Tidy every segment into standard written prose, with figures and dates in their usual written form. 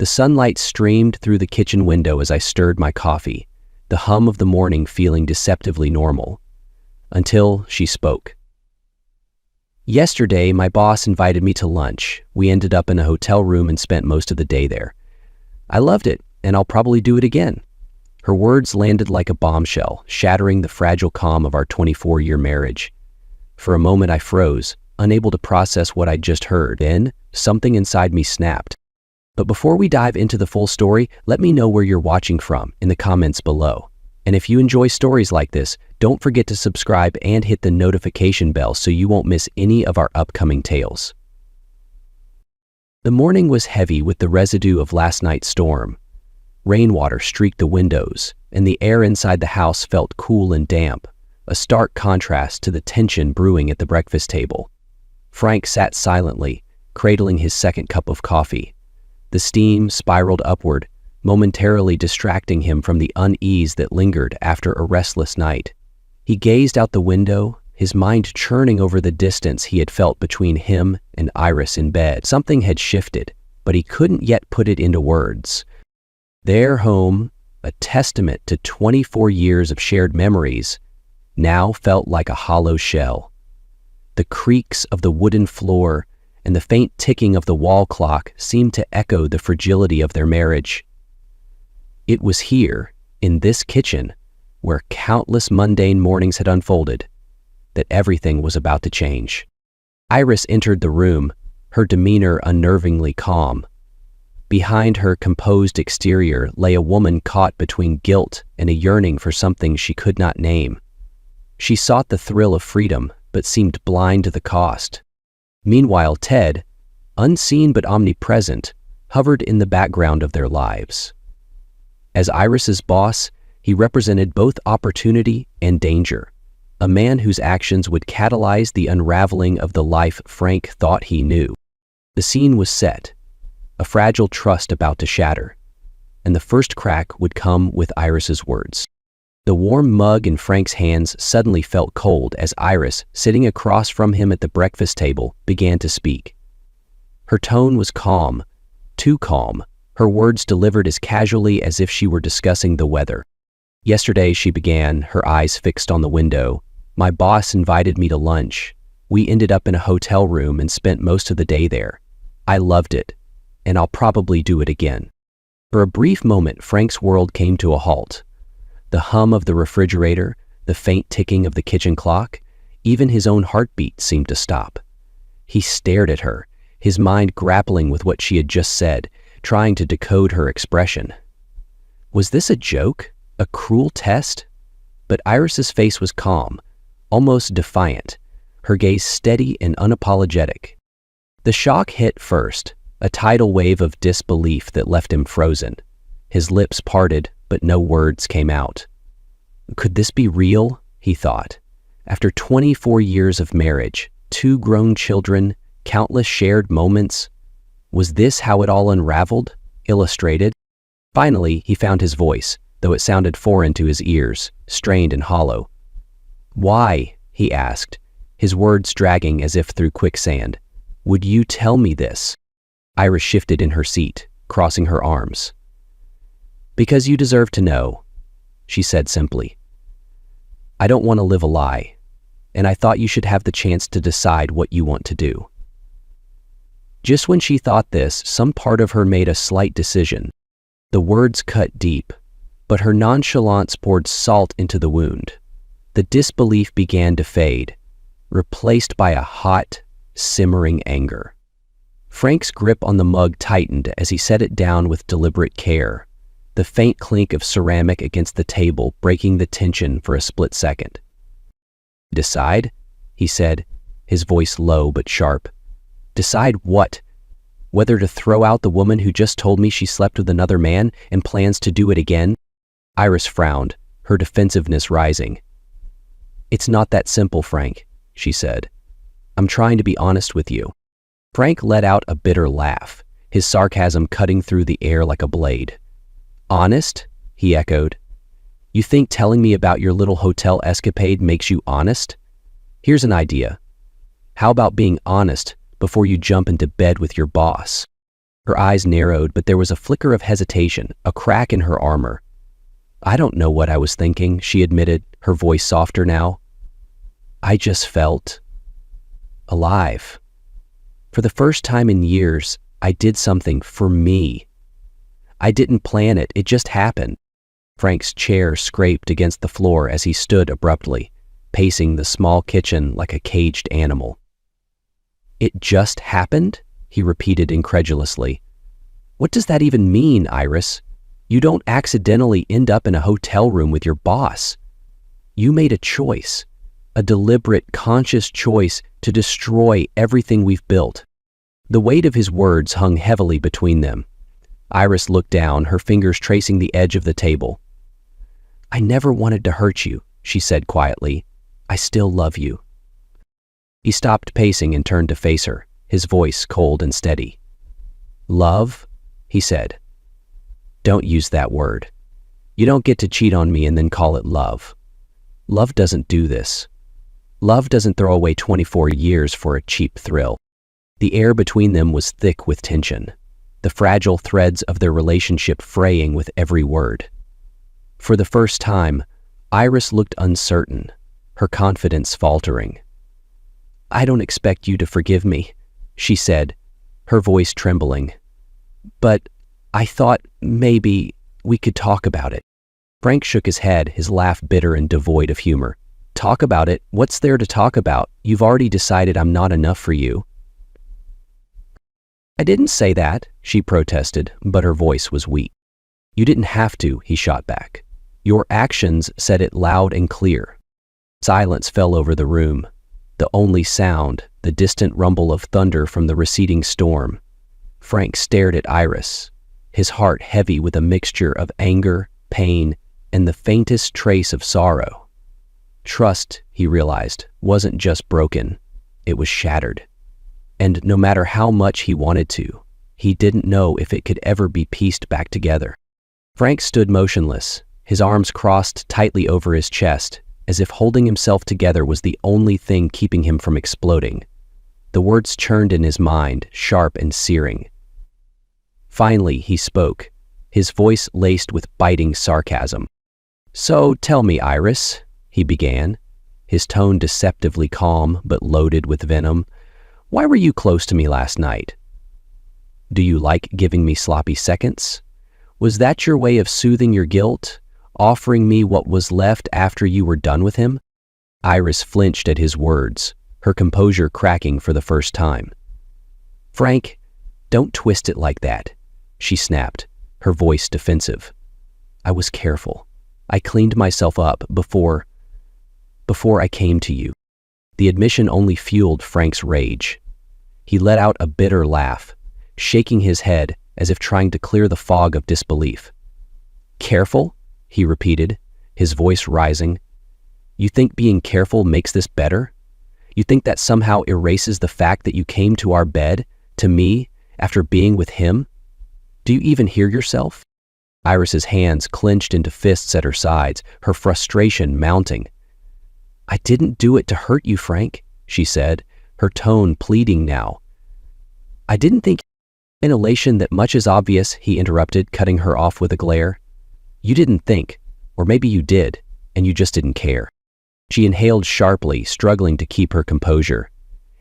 The sunlight streamed through the kitchen window as I stirred my coffee, the hum of the morning feeling deceptively normal. Until she spoke. Yesterday, my boss invited me to lunch. We ended up in a hotel room and spent most of the day there. I loved it, and I'll probably do it again. Her words landed like a bombshell, shattering the fragile calm of our 24-year marriage. For a moment I froze, unable to process what I'd just heard. Then, something inside me snapped. But before we dive into the full story, let me know where you're watching from in the comments below. And if you enjoy stories like this, don't forget to subscribe and hit the notification bell so you won't miss any of our upcoming tales. The morning was heavy with the residue of last night's storm. Rainwater streaked the windows, and the air inside the house felt cool and damp, a stark contrast to the tension brewing at the breakfast table. Frank sat silently, cradling his second cup of coffee. The steam spiraled upward, momentarily distracting him from the unease that lingered after a restless night. He gazed out the window, his mind churning over the distance he had felt between him and Iris in bed. Something had shifted, but he couldn't yet put it into words. Their home, a testament to 24 years of shared memories, now felt like a hollow shell. The creaks of the wooden floor and the faint ticking of the wall clock seemed to echo the fragility of their marriage. It was here, in this kitchen, where countless mundane mornings had unfolded, that everything was about to change. Iris entered the room, her demeanor unnervingly calm. Behind her composed exterior lay a woman caught between guilt and a yearning for something she could not name. She sought the thrill of freedom, but seemed blind to the cost. Meanwhile, Ted, unseen but omnipresent, hovered in the background of their lives. As Iris's boss, he represented both opportunity and danger, a man whose actions would catalyze the unraveling of the life Frank thought he knew. The scene was set, a fragile trust about to shatter, and the first crack would come with Iris's words. The warm mug in Frank's hands suddenly felt cold as Iris, sitting across from him at the breakfast table, began to speak. Her tone was calm, too calm, her words delivered as casually as if she were discussing the weather. Yesterday, she began, her eyes fixed on the window. My boss invited me to lunch. We ended up in a hotel room and spent most of the day there. I loved it, and I'll probably do it again. For a brief moment, Frank's world came to a halt. The hum of the refrigerator, the faint ticking of the kitchen clock, even his own heartbeat seemed to stop. He stared at her, his mind grappling with what she had just said, trying to decode her expression. Was this a joke? A cruel test? But Iris's face was calm, almost defiant, her gaze steady and unapologetic. The shock hit first, a tidal wave of disbelief that left him frozen. His lips parted, but no words came out. Could this be real? He thought. After 24 years of marriage, 2 grown children, countless shared moments, was this how it all unraveled? Illustrated? Finally, he found his voice, though it sounded foreign to his ears, strained and hollow. Why? He asked, his words dragging as if through quicksand. Would you tell me this? Iris shifted in her seat, crossing her arms. Because you deserve to know, she said simply. I don't want to live a lie, and I thought you should have the chance to decide what you want to do. Just when she thought this, some part of her made a slight decision. The words cut deep, but her nonchalance poured salt into the wound. The disbelief began to fade, replaced by a hot, simmering anger. Frank's grip on the mug tightened as he set it down with deliberate care, the faint clink of ceramic against the table breaking the tension for a split second. Decide? He said, his voice low but sharp. Decide what? Whether to throw out the woman who just told me she slept with another man and plans to do it again? Iris frowned, her defensiveness rising. It's not that simple, Frank, she said. I'm trying to be honest with you. Frank let out a bitter laugh, his sarcasm cutting through the air like a blade. Honest? He echoed. You think telling me about your little hotel escapade makes you honest? Here's an idea. How about being honest before you jump into bed with your boss? Her eyes narrowed, but there was a flicker of hesitation, a crack in her armor. "I don't know what I was thinking," she admitted, her voice softer now. "I just felt alive. For the first time in years, I did something for me. I didn't plan it, it just happened." Frank's chair scraped against the floor as he stood abruptly, pacing the small kitchen like a caged animal. "It just happened?" he repeated incredulously. "What does that even mean, Iris? You don't accidentally end up in a hotel room with your boss. You made a choice, a deliberate, conscious choice to destroy everything we've built." The weight of his words hung heavily between them. Iris looked down, her fingers tracing the edge of the table. "I never wanted to hurt you," she said quietly. "I still love you." He stopped pacing and turned to face her, his voice cold and steady. "Love?" he said. "Don't use that word. You don't get to cheat on me and then call it love. Love doesn't do this. Love doesn't throw away 24 years for a cheap thrill." The air between them was thick with tension, the fragile threads of their relationship fraying with every word. For the first time, Iris looked uncertain, her confidence faltering. "I don't expect you to forgive me," she said, her voice trembling. "But I thought maybe we could talk about it." Frank shook his head, his laugh bitter and devoid of humor. "Talk about it? What's there to talk about? You've already decided I'm not enough for you." "I didn't say that," she protested, but her voice was weak. "You didn't have to," he shot back. "Your actions said it loud and clear." Silence fell over the room, the only sound, the distant rumble of thunder from the receding storm. Frank stared at Iris, his heart heavy with a mixture of anger, pain, and the faintest trace of sorrow. Trust, he realized, wasn't just broken, it was shattered. And no matter how much he wanted to, he didn't know if it could ever be pieced back together. Frank stood motionless, his arms crossed tightly over his chest, as if holding himself together was the only thing keeping him from exploding. The words churned in his mind, sharp and searing. Finally, he spoke, his voice laced with biting sarcasm. "So tell me, Iris," he began, his tone deceptively calm but loaded with venom, "why were you close to me last night? Do you like giving me sloppy seconds? Was that your way of soothing your guilt, offering me what was left after you were done with him?" Iris flinched at his words, her composure cracking for the first time. "Frank, don't twist it like that," she snapped, her voice defensive. "I was careful. I cleaned myself up before I came to you." The admission only fueled Frank's rage. He let out a bitter laugh, shaking his head as if trying to clear the fog of disbelief. "Careful?" he repeated, his voice rising. "You think being careful makes this better? You think that somehow erases the fact that you came to our bed, to me, after being with him? Do you even hear yourself?" Iris's hands clenched into fists at her sides, her frustration mounting. "I didn't do it to hurt you, Frank," she said, her tone pleading now. "I didn't think—" In elation that much is obvious, he interrupted, cutting her off with a glare. "You didn't think, or maybe you did, and you just didn't care." She inhaled sharply, struggling to keep her composure.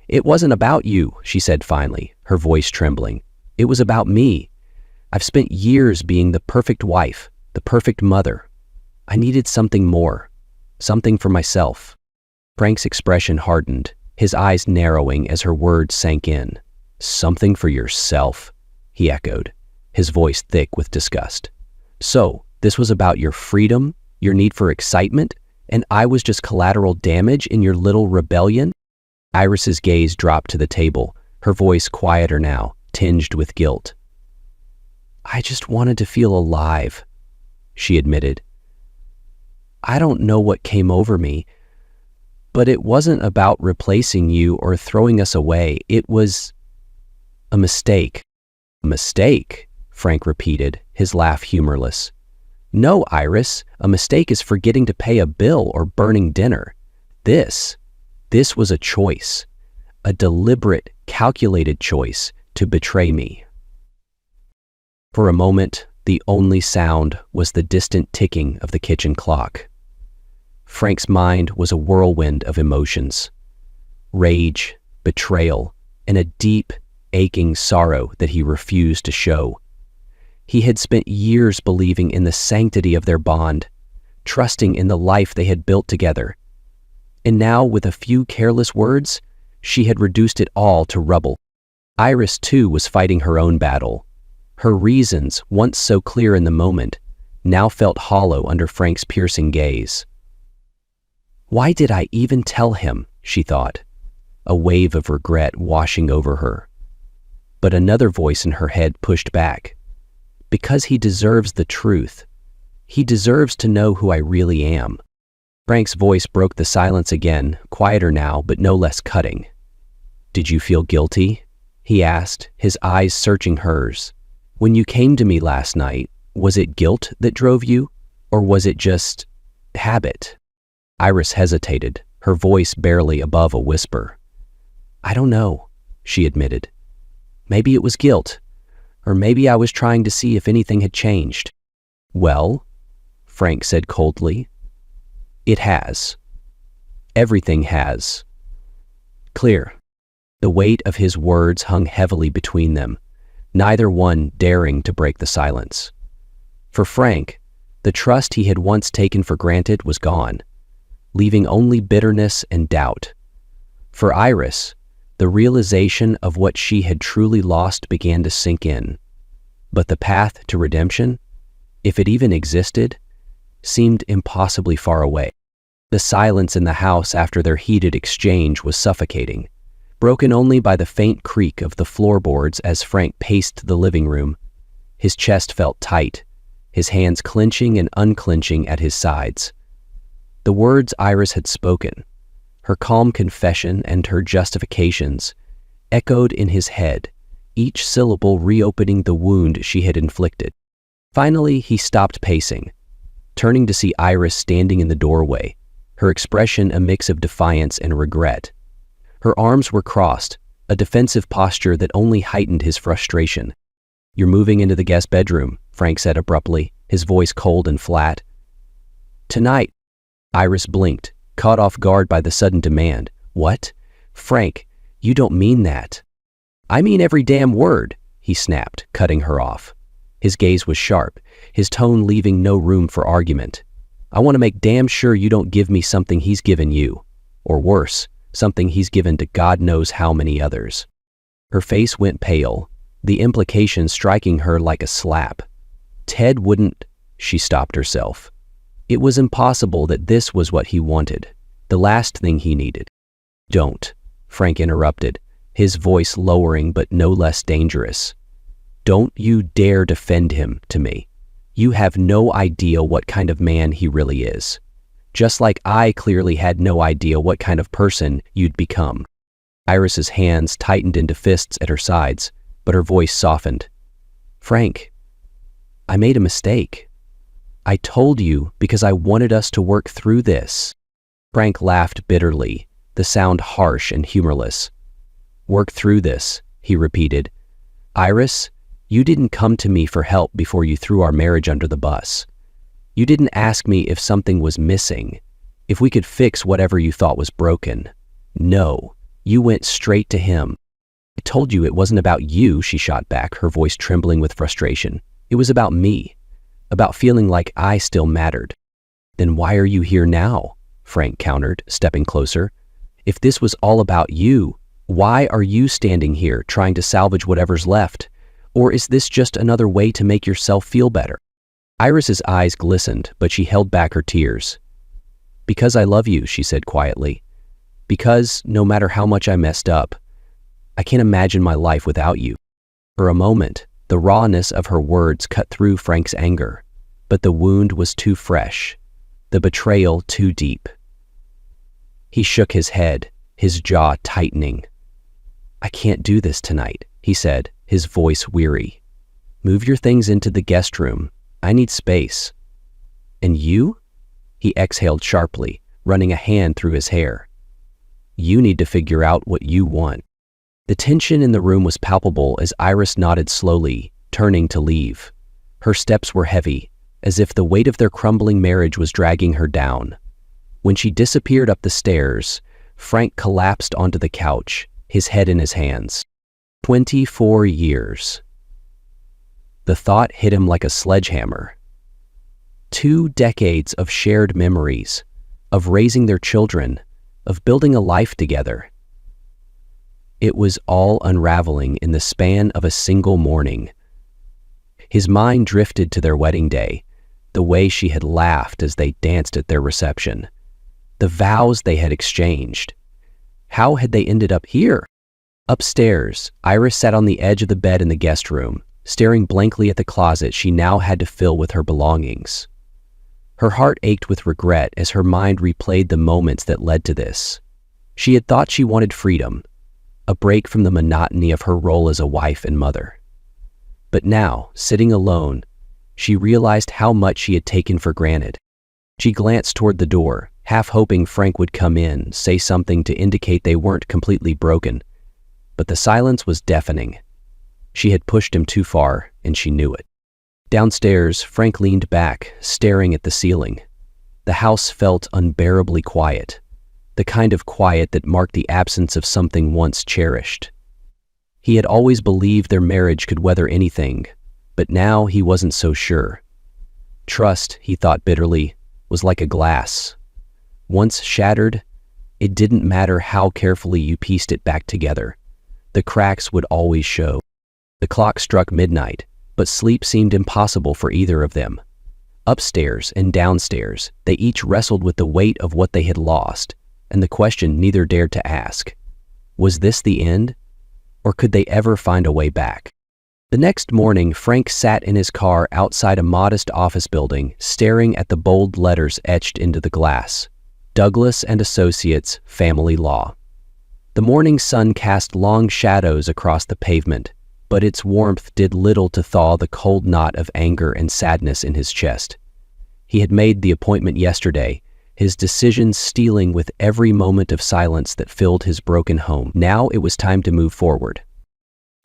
"It wasn't about you," she said finally, her voice trembling. "It was about me. I've spent years being the perfect wife, the perfect mother. I needed something more, something for myself." Frank's expression hardened, his eyes narrowing as her words sank in. "Something for yourself," he echoed, his voice thick with disgust. "So, this was about your freedom, your need for excitement, and I was just collateral damage in your little rebellion?" Iris's gaze dropped to the table, her voice quieter now, tinged with guilt. "I just wanted to feel alive," she admitted. "I don't know what came over me, but it wasn't about replacing you or throwing us away. It was a mistake." "A mistake?" Frank repeated, his laugh humorless. "No, Iris, a mistake is forgetting to pay a bill or burning dinner. This was a choice, a deliberate, calculated choice to betray me." For a moment, the only sound was the distant ticking of the kitchen clock. Frank's mind was a whirlwind of emotions: rage, betrayal, and a deep, aching sorrow that he refused to show. He had spent years believing in the sanctity of their bond, trusting in the life they had built together. And now, with a few careless words, she had reduced it all to rubble. Iris, too, was fighting her own battle. Her reasons, once so clear in the moment, now felt hollow under Frank's piercing gaze. Why did I even tell him? She thought, a wave of regret washing over her. But another voice in her head pushed back. Because he deserves the truth. He deserves to know who I really am. Frank's voice broke the silence again, quieter now, but no less cutting. Did you feel guilty? He asked, his eyes searching hers. When you came to me last night, was it guilt that drove you, or was it just habit? Iris hesitated, her voice barely above a whisper. I don't know, she admitted. Maybe it was guilt, or maybe I was trying to see if anything had changed. Well, Frank said coldly, it has. Everything has. Clear. The weight of his words hung heavily between them, neither one daring to break the silence. For Frank, the trust he had once taken for granted was gone, leaving only bitterness and doubt. For Iris, the realization of what she had truly lost began to sink in. But the path to redemption, if it even existed, seemed impossibly far away. The silence in the house after their heated exchange was suffocating, broken only by the faint creak of the floorboards as Frank paced the living room. His chest felt tight, his hands clenching and unclenching at his sides. The words Iris had spoken, her calm confession and her justifications, echoed in his head, each syllable reopening the wound she had inflicted. Finally, he stopped pacing, turning to see Iris standing in the doorway, her expression a mix of defiance and regret. Her arms were crossed, a defensive posture that only heightened his frustration. You're moving into the guest bedroom, Frank said abruptly, his voice cold and flat. Tonight. Iris blinked, caught off guard by the sudden demand. What? Frank, you don't mean that. I mean every damn word, he snapped, cutting her off. His gaze was sharp, his tone leaving no room for argument. I want to make damn sure you don't give me something he's given you. Or worse, something he's given to God knows how many others. Her face went pale, the implication striking her like a slap. Ted wouldn't. She stopped herself. It was impossible that this was what he wanted, the last thing he needed. Don't, Frank interrupted, his voice lowering but no less dangerous. Don't you dare defend him to me. You have no idea what kind of man he really is. Just like I clearly had no idea what kind of person you'd become. Iris's hands tightened into fists at her sides, but her voice softened. Frank, I made a mistake. I told you because I wanted us to work through this. Frank laughed bitterly, the sound harsh and humorless. Work through this, he repeated. Iris, you didn't come to me for help before you threw our marriage under the bus. You didn't ask me if something was missing, if we could fix whatever you thought was broken. No, you went straight to him. I told you it wasn't about you, she shot back, her voice trembling with frustration. It was about me, about feeling like I still mattered. Then why are you here now? Frank countered, stepping closer. If this was all about you, why are you standing here trying to salvage whatever's left? Or is this just another way to make yourself feel better? Iris's eyes glistened, but she held back her tears. Because I love you, she said quietly. Because, no matter how much I messed up, I can't imagine my life without you. For a moment, the rawness of her words cut through Frank's anger, but the wound was too fresh, the betrayal too deep. He shook his head, his jaw tightening. I can't do this tonight, he said, his voice weary. Move your things into the guest room. I need space. And you? He exhaled sharply, running a hand through his hair. You need to figure out what you want. The tension in the room was palpable as Iris nodded slowly, turning to leave. Her steps were heavy, as if the weight of their crumbling marriage was dragging her down. When she disappeared up the stairs, Frank collapsed onto the couch, his head in his hands. 24 years. The thought hit him like a sledgehammer. 2 decades of shared memories, of raising their children, of building a life together. It was all unraveling in the span of a single morning. His mind drifted to their wedding day, the way she had laughed as they danced at their reception, the vows they had exchanged. How had they ended up here? Upstairs, Iris sat on the edge of the bed in the guest room, staring blankly at the closet she now had to fill with her belongings. Her heart ached with regret as her mind replayed the moments that led to this. She had thought she wanted freedom, a break from the monotony of her role as a wife and mother. But now, sitting alone, she realized how much she had taken for granted. She glanced toward the door, half hoping Frank would come in, say something to indicate they weren't completely broken. But the silence was deafening. She had pushed him too far, and she knew it. Downstairs, Frank leaned back, staring at the ceiling. The house felt unbearably quiet, the kind of quiet that marked the absence of something once cherished. He had always believed their marriage could weather anything, but now he wasn't so sure. Trust, he thought bitterly, was like a glass. Once shattered, it didn't matter how carefully you pieced it back together. The cracks would always show. The clock struck midnight, but sleep seemed impossible for either of them. Upstairs and downstairs, they each wrestled with the weight of what they had lost, and the question neither dared to ask. Was this the end? Or could they ever find a way back? The next morning, Frank sat in his car outside a modest office building, staring at the bold letters etched into the glass. Douglas and Associates, Family Law. The morning sun cast long shadows across the pavement, but its warmth did little to thaw the cold knot of anger and sadness in his chest. He had made the appointment yesterday, his decisions stealing with every moment of silence that filled his broken home. Now it was time to move forward.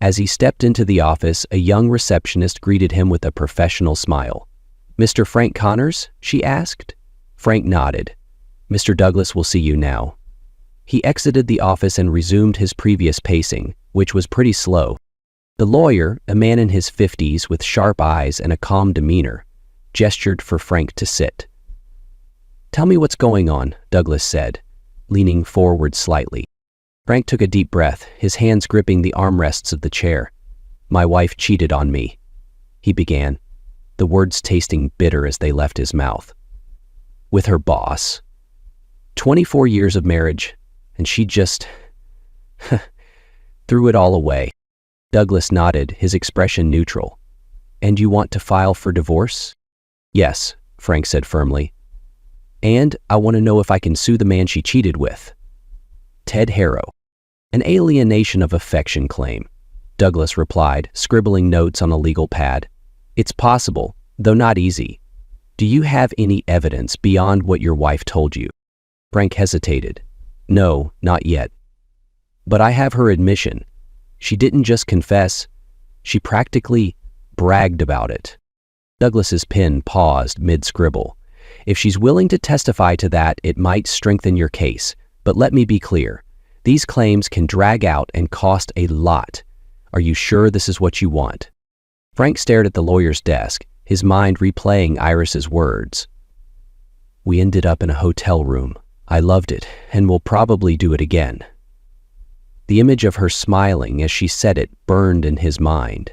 As he stepped into the office, a young receptionist greeted him with a professional smile. "Mr. Frank Connors?" she asked. Frank nodded. "Mr. Douglas will see you now." He exited the office and resumed his previous pacing, which was pretty slow. The lawyer, a man in his 50s with sharp eyes and a calm demeanor, gestured for Frank to sit. "Tell me what's going on," Douglas said, leaning forward slightly. Frank took a deep breath, his hands gripping the armrests of the chair. "My wife cheated on me," he began, the words tasting bitter as they left his mouth. "With her boss. 24 years of marriage, and she just threw it all away." Douglas nodded, his expression neutral. "And you want to file for divorce?" "Yes," Frank said firmly. "And I want to know if I can sue the man she cheated with." "Ted Harrow." "An alienation of affection claim," Douglas replied, scribbling notes on a legal pad. "It's possible, though not easy. Do you have any evidence beyond what your wife told you?" Frank hesitated. "No, not yet. But I have her admission. She didn't just confess, she practically bragged about it." Douglas's pen paused mid-scribble. "If she's willing to testify to that, it might strengthen your case. But let me be clear. These claims can drag out and cost a lot. Are you sure this is what you want?" Frank stared at the lawyer's desk, his mind replaying Iris's words. "We ended up in a hotel room. I loved it, and will probably do it again." The image of her smiling as she said it burned in his mind.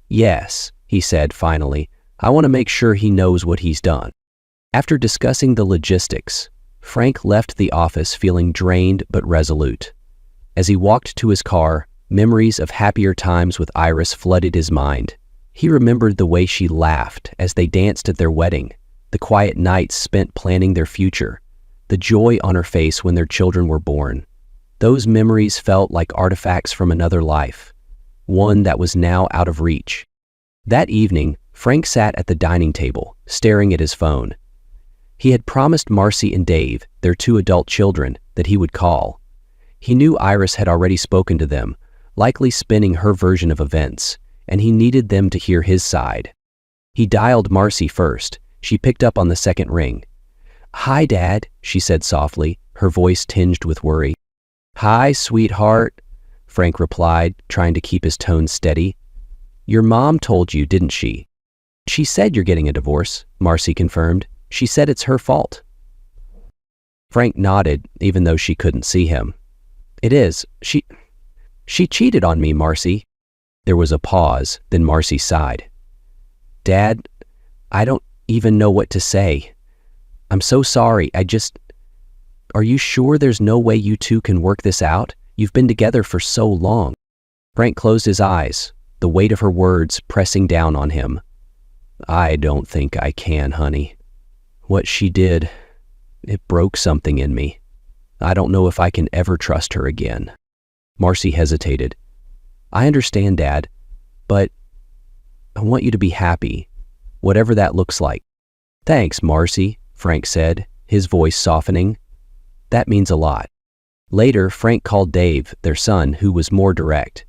"Yes," he said finally, "I want to make sure he knows what he's done." After discussing the logistics, Frank left the office feeling drained but resolute. As he walked to his car, memories of happier times with Iris flooded his mind. He remembered the way she laughed as they danced at their wedding, the quiet nights spent planning their future, the joy on her face when their children were born. Those memories felt like artifacts from another life, one that was now out of reach. That evening, Frank sat at the dining table, staring at his phone. He had promised Marcy and Dave, their 2 adult children, that he would call. He knew Iris had already spoken to them, likely spinning her version of events, and he needed them to hear his side. He dialed Marcy first. She picked up on the second ring. "Hi, Dad," she said softly, her voice tinged with worry. "Hi, sweetheart," Frank replied, trying to keep his tone steady. "Your mom told you, didn't she?" "She said you're getting a divorce," Marcy confirmed. "She said it's her fault." Frank nodded, even though she couldn't see him. "It is. She cheated on me, Marcy." There was a pause, then Marcy sighed. "Dad, I don't even know what to say. I'm so sorry. Are you sure there's no way you two can work this out? You've been together for so long." Frank closed his eyes, the weight of her words pressing down on him. "I don't think I can, honey. What she did, it broke something in me. I don't know if I can ever trust her again." Marcy hesitated. "I understand, Dad, but I want you to be happy, whatever that looks like." "Thanks, Marcy," Frank said, his voice softening. "That means a lot." Later, Frank called Dave, their son, who was more direct.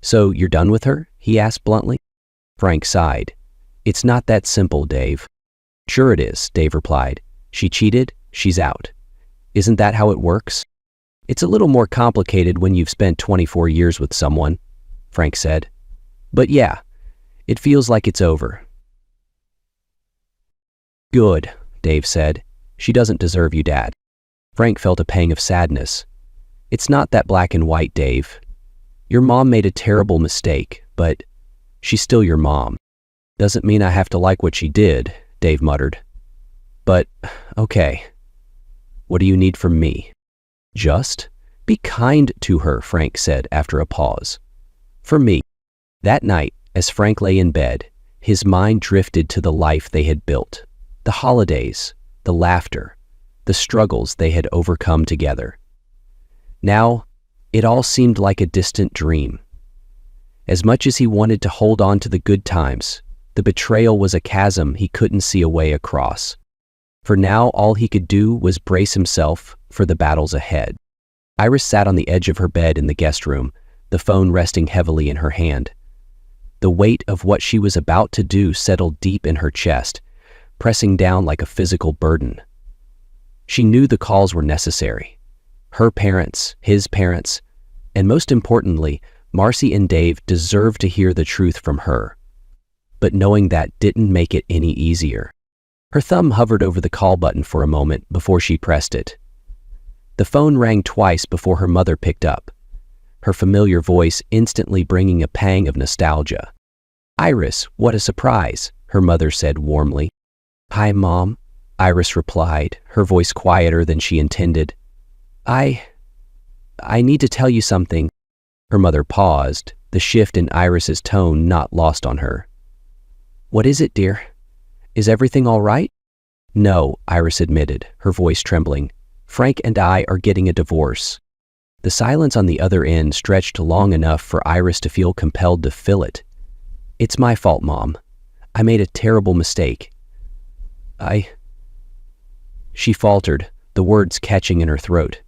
"So you're done with her?" he asked bluntly. Frank sighed. "It's not that simple, Dave." "Sure it is," Dave replied. "She cheated, she's out. Isn't that how it works?" "It's a little more complicated when you've spent 24 years with someone," Frank said. "But yeah, it feels like it's over." "Good," Dave said. "She doesn't deserve you, Dad." Frank felt a pang of sadness. "It's not that black and white, Dave. Your mom made a terrible mistake, but she's still your mom." "Doesn't mean I have to like what she did," Dave muttered. "But, okay. What do you need from me?" "Just be kind to her," Frank said after a pause. "For me." That night, as Frank lay in bed, his mind drifted to the life they had built, the holidays, the laughter, the struggles they had overcome together. Now, it all seemed like a distant dream. As much as he wanted to hold on to the good times, the betrayal was a chasm he couldn't see a way across. For now, all he could do was brace himself for the battles ahead. Iris sat on the edge of her bed in the guest room, the phone resting heavily in her hand. The weight of what she was about to do settled deep in her chest, pressing down like a physical burden. She knew the calls were necessary. Her parents, his parents, and most importantly, Marcy and Dave deserved to hear the truth from her. But knowing that didn't make it any easier. Her thumb hovered over the call button for a moment before she pressed it. The phone rang twice before her mother picked up, her familiar voice instantly bringing a pang of nostalgia. "Iris, what a surprise," her mother said warmly. "Hi, Mom," Iris replied, her voice quieter than she intended. I need to tell you something." Her mother paused, the shift in Iris's tone not lost on her. "What is it, dear? Is everything all right?" "No," Iris admitted, her voice trembling. "Frank and I are getting a divorce." The silence on the other end stretched long enough for Iris to feel compelled to fill it. "It's my fault, Mom. I made a terrible mistake. She faltered, the words catching in her throat.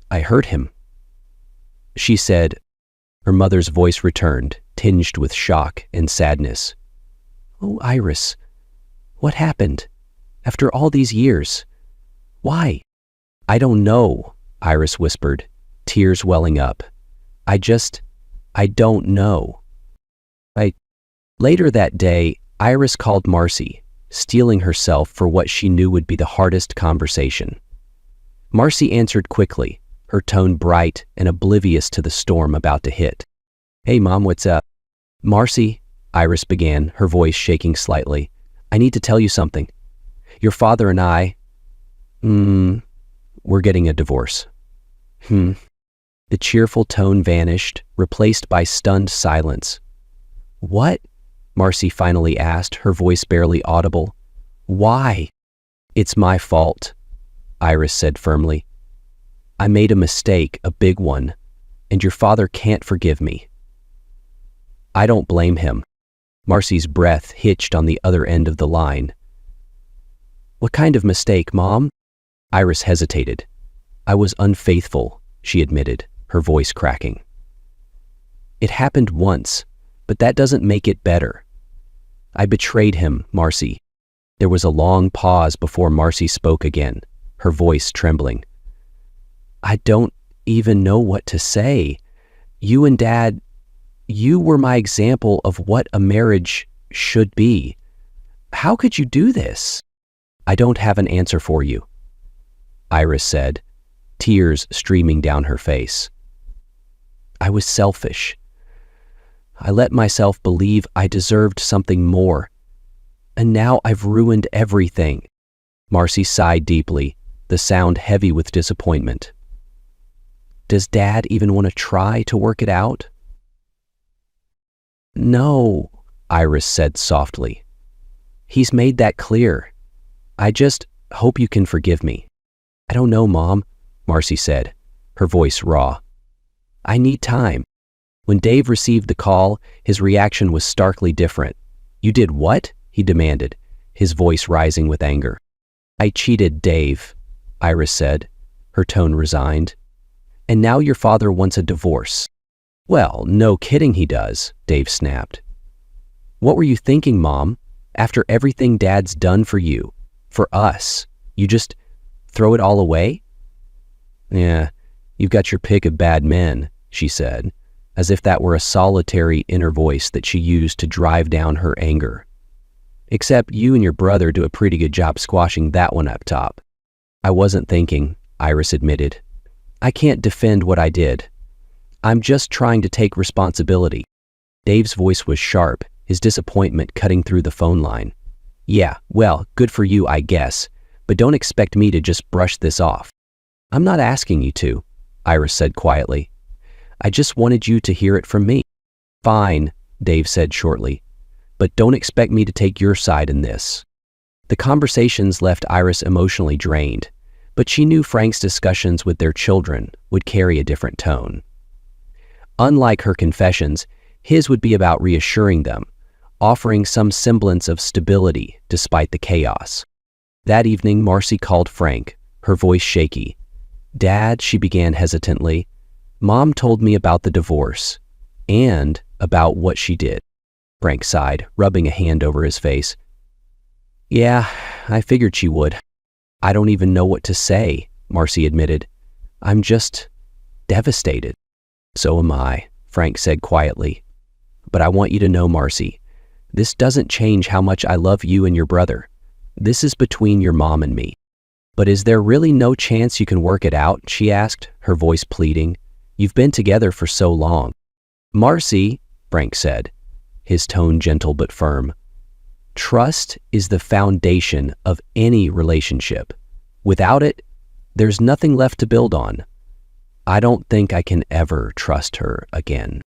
I hurt him," she said. Her mother's voice returned, tinged with shock and sadness. "Oh, Iris, what happened? After all these years? Why?" "I don't know," Iris whispered, tears welling up. I don't know." Later that day, Iris called Marcy, steeling herself for what she knew would be the hardest conversation. Marcy answered quickly, her tone bright and oblivious to the storm about to hit. "Hey, Mom, what's up?" "Marcy," Iris began, her voice shaking slightly, "I need to tell you something. Your father and I, we're getting a divorce." The cheerful tone vanished, replaced by stunned silence. "What?" Marcy finally asked, her voice barely audible. "Why?" "It's my fault," Iris said firmly. "I made a mistake, a big one, and your father can't forgive me." "I don't blame him." Marcy's breath hitched on the other end of the line. "What kind of mistake, Mom?" Iris hesitated. "I was unfaithful," she admitted, her voice cracking. "It happened once," but that doesn't make it better. I betrayed him, Marcy. There was a long pause before Marcy spoke again, her voice trembling. I don't even know what to say. You and Dad, you were my example of what a marriage should be. How could you do this? I don't have an answer for you, Iris said, tears streaming down her face. I was selfish. I let myself believe I deserved something more. And now I've ruined everything. Marcy sighed deeply, the sound heavy with disappointment. Does Dad even want to try to work it out? No, Iris said softly. He's made that clear. I just hope you can forgive me. I don't know, Mom, Marcy said, her voice raw. I need time. When Dave received the call, his reaction was starkly different. You did what? He demanded, his voice rising with anger. I cheated Dave, Iris said, her tone resigned. And now your father wants a divorce. Well, no kidding he does, Dave snapped. What were you thinking, Mom? After everything Dad's done for you, for us, you just throw it all away? Yeah, you've got your pick of bad men, she said, as if that were a solitary inner voice that she used to drive down her anger. Except you and your brother do a pretty good job squashing that one up top. I wasn't thinking, Iris admitted. I can't defend what I did. I'm just trying to take responsibility. Dave's voice was sharp, his disappointment cutting through the phone line. Yeah, well, good for you, I guess, but don't expect me to just brush this off. I'm not asking you to, Iris said quietly. I just wanted you to hear it from me. Fine, Dave said shortly, but don't expect me to take your side in this. The conversations left Iris emotionally drained, but she knew Frank's discussions with their children would carry a different tone. Unlike her confessions, his would be about reassuring them, offering some semblance of stability despite the chaos. That evening, Marcy called Frank, her voice shaky. Dad, she began hesitantly, Mom told me about the divorce and about what she did. Frank sighed, rubbing a hand over his face. Yeah, I figured she would. I don't even know what to say, Marcy admitted. I'm just devastated. So am I, Frank said quietly. But I want you to know, Marcy, this doesn't change how much I love you and your brother. This is between your mom and me. But is there really no chance you can work it out? She asked, her voice pleading. You've been together for so long. Marcy, Frank said, his tone gentle but firm. Trust is the foundation of any relationship. Without it, there's nothing left to build on. I don't think I can ever trust her again.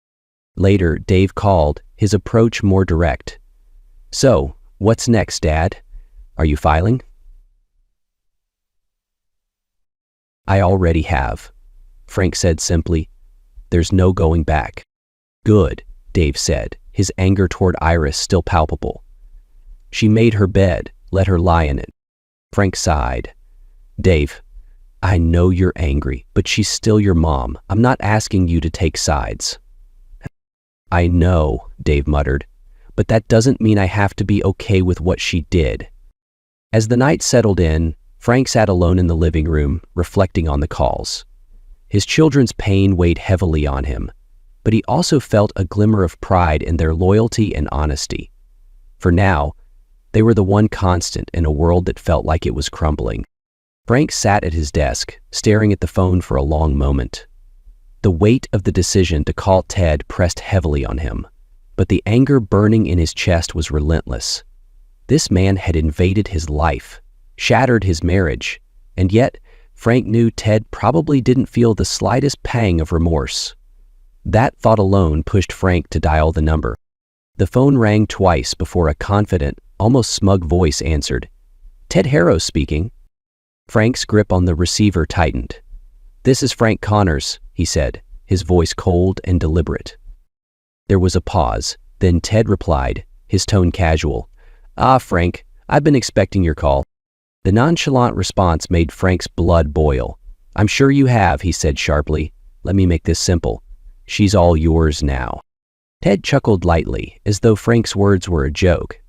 Later, Dave called, his approach more direct. So, what's next, Dad? Are you filing? I already have, Frank said simply. There's no going back. Good, Dave said, his anger toward Iris still palpable. She made her bed, let her lie in it. Frank sighed. Dave, I know you're angry, but she's still your mom. I'm not asking you to take sides. I know, Dave muttered, but that doesn't mean I have to be okay with what she did. As the night settled in, Frank sat alone in the living room, reflecting on the calls. His children's pain weighed heavily on him, but he also felt a glimmer of pride in their loyalty and honesty. For now, they were the one constant in a world that felt like it was crumbling. Frank sat at his desk, staring at the phone for a long moment. The weight of the decision to call Ted pressed heavily on him, but the anger burning in his chest was relentless. This man had invaded his life, shattered his marriage, and yet Frank knew Ted probably didn't feel the slightest pang of remorse. That thought alone pushed Frank to dial the number. The phone rang twice before a confident, almost smug voice answered. Ted Harrow speaking. Frank's grip on the receiver tightened. This is Frank Connors, he said, his voice cold and deliberate. There was a pause, then Ted replied, his tone casual. Ah, Frank, I've been expecting your call. The nonchalant response made Frank's blood boil. I'm sure you have, he said sharply. Let me make this simple. She's all yours now. Ted chuckled lightly, as though Frank's words were a joke.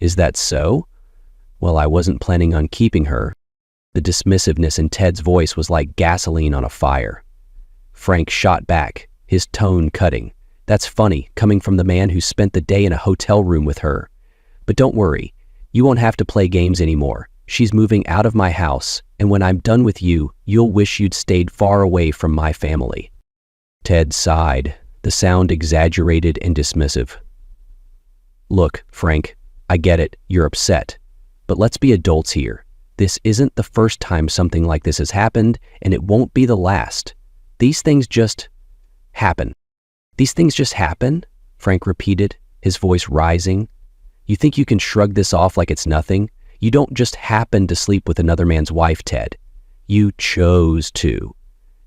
Is that so? Well, I wasn't planning on keeping her. The dismissiveness in Ted's voice was like gasoline on a fire. Frank shot back, his tone cutting. That's funny, coming from the man who spent the day in a hotel room with her. But don't worry, you won't have to play games anymore. She's moving out of my house, and when I'm done with you, you'll wish you'd stayed far away from my family. Ted sighed, the sound exaggerated and dismissive. Look, Frank, I get it, you're upset. But let's be adults here. This isn't the first time something like this has happened, and it won't be the last. These things just happen. These things just happen? Frank repeated, his voice rising. You think you can shrug this off like it's nothing? You don't just happen to sleep with another man's wife, Ted. You chose to.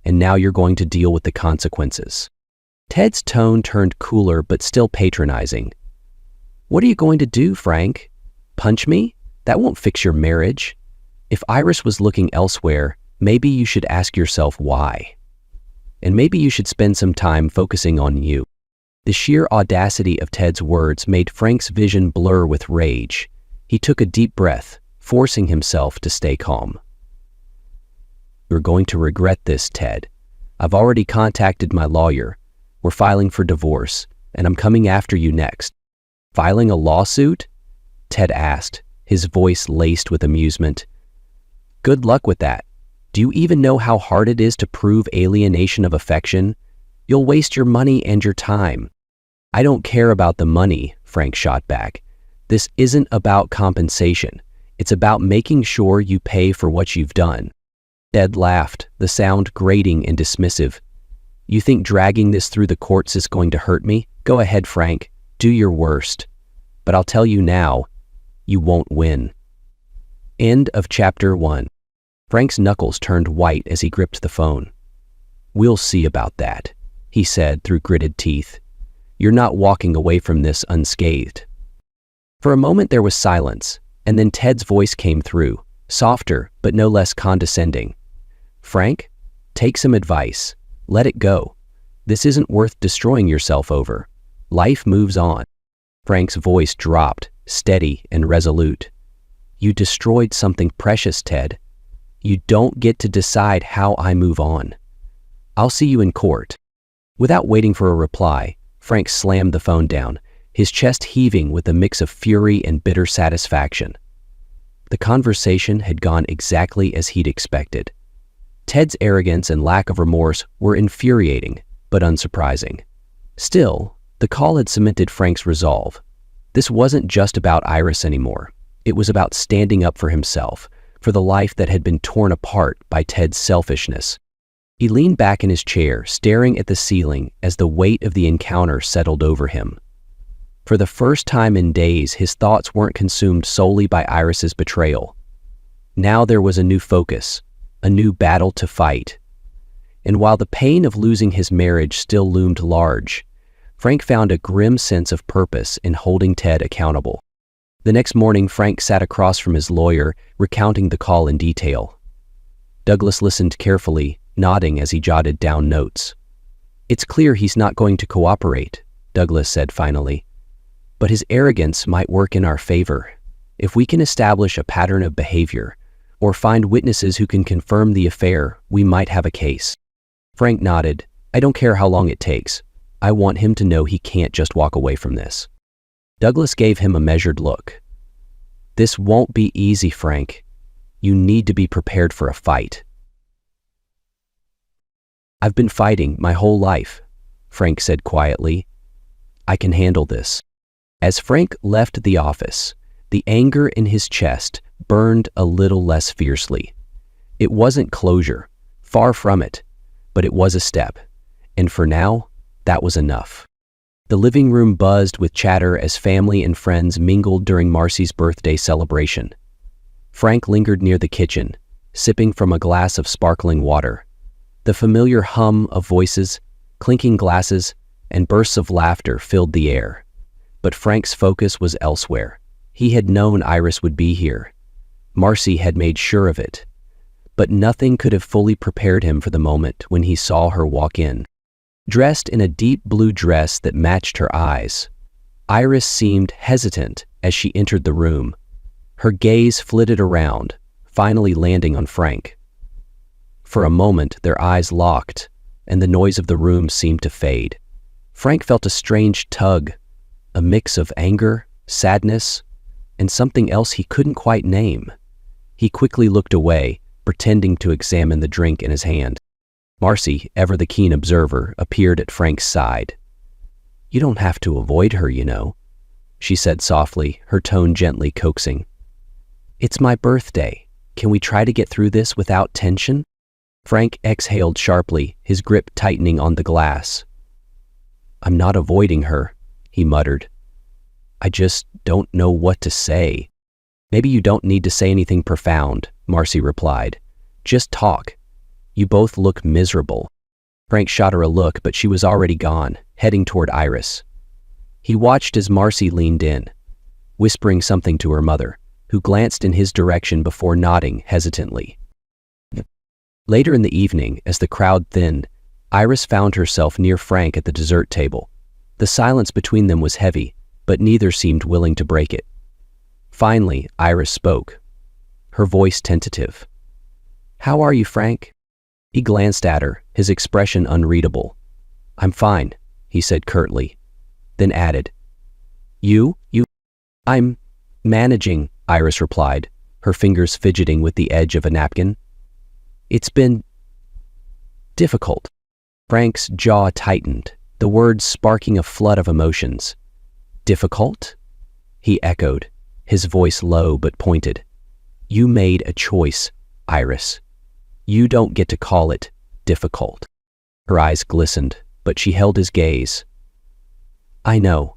And now you're going to deal with the consequences. Ted's tone turned cooler but still patronizing. What are you going to do, Frank? Punch me? That won't fix your marriage. If Iris was looking elsewhere, maybe you should ask yourself why. And maybe you should spend some time focusing on you. The sheer audacity of Ted's words made Frank's vision blur with rage. He took a deep breath, forcing himself to stay calm. You're going to regret this, Ted. I've already contacted my lawyer. We're filing for divorce, and I'm coming after you next. Filing a lawsuit? Ted asked, his voice laced with amusement. Good luck with that. Do you even know how hard it is to prove alienation of affection? You'll waste your money and your time. I don't care about the money, Frank shot back. This isn't about compensation. It's about making sure you pay for what you've done. Ted laughed, the sound grating and dismissive. You think dragging this through the courts is going to hurt me? Go ahead, Frank. Do your worst. But I'll tell you now, you won't win. End of chapter 1. Frank's knuckles turned white as he gripped the phone. We'll see about that, he said through gritted teeth. You're not walking away from this unscathed. For a moment there was silence, and then Ted's voice came through, softer but no less condescending. Frank, take some advice. Let it go. This isn't worth destroying yourself over. Life moves on. Frank's voice dropped, steady and resolute. You destroyed something precious, Ted. You don't get to decide how I move on. I'll see you in court. Without waiting for a reply, Frank slammed the phone down, his chest heaving with a mix of fury and bitter satisfaction. The conversation had gone exactly as he'd expected. Ted's arrogance and lack of remorse were infuriating, but unsurprising. Still, the call had cemented Frank's resolve. This wasn't just about Iris anymore. It was about standing up for himself, for the life that had been torn apart by Ted's selfishness. He leaned back in his chair, staring at the ceiling as the weight of the encounter settled over him. For the first time in days, his thoughts weren't consumed solely by Iris's betrayal. Now there was a new focus, a new battle to fight. And while the pain of losing his marriage still loomed large, Frank found a grim sense of purpose in holding Ted accountable. The next morning, Frank sat across from his lawyer, recounting the call in detail. Douglas listened carefully, nodding as he jotted down notes. It's clear he's not going to cooperate, Douglas said finally. But his arrogance might work in our favor. If we can establish a pattern of behavior, or find witnesses who can confirm the affair, we might have a case. Frank nodded. I don't care how long it takes. I want him to know he can't just walk away from this. Douglas gave him a measured look. This won't be easy, Frank. You need to be prepared for a fight. I've been fighting my whole life, Frank said quietly. I can handle this. As Frank left the office, the anger in his chest burned a little less fiercely. It wasn't closure, far from it, but it was a step, and for now, that was enough. The living room buzzed with chatter as family and friends mingled during Marcy's birthday celebration. Frank lingered near the kitchen, sipping from a glass of sparkling water. The familiar hum of voices, clinking glasses, and bursts of laughter filled the air. But Frank's focus was elsewhere. He had known Iris would be here. Marcy had made sure of it. But nothing could have fully prepared him for the moment when he saw her walk in. dressed in a deep blue dress that matched her eyes. Iris seemed hesitant as she entered the room. Her gaze flitted around, finally landing on Frank. For a moment, their eyes locked, and the noise of the room seemed to fade. Frank felt a strange tug, a mix of anger, sadness, and something else he couldn't quite name. He quickly looked away, pretending to examine the drink in his hand. Marcy, ever the keen observer, appeared at Frank's side. "You don't have to avoid her, you know," she said softly, her tone gently coaxing. "It's my birthday. Can we try to get through this without tension?" Frank exhaled sharply, his grip tightening on the glass. "I'm not avoiding her," he muttered. "I just don't know what to say." "Maybe you don't need to say anything profound," Marcy replied. "Just talk. You both look miserable." Frank shot her a look, but she was already gone, heading toward Iris. He watched as Marcy leaned in, whispering something to her mother, who glanced in his direction before nodding hesitantly. Later in the evening, as the crowd thinned, Iris found herself near Frank at the dessert table. The silence between them was heavy, but neither seemed willing to break it. Finally, Iris spoke, her voice tentative. "How are you, Frank?" He glanced at her, his expression unreadable. "I'm fine," he said curtly, then added, You? "I'm managing," Iris replied, her fingers fidgeting with the edge of a napkin. "It's been difficult." Frank's jaw tightened, the words sparking a flood of emotions. "Difficult?" he echoed, his voice low but pointed. "You made a choice, Iris. You don't get to call it difficult." Her eyes glistened, but she held his gaze. "I know,"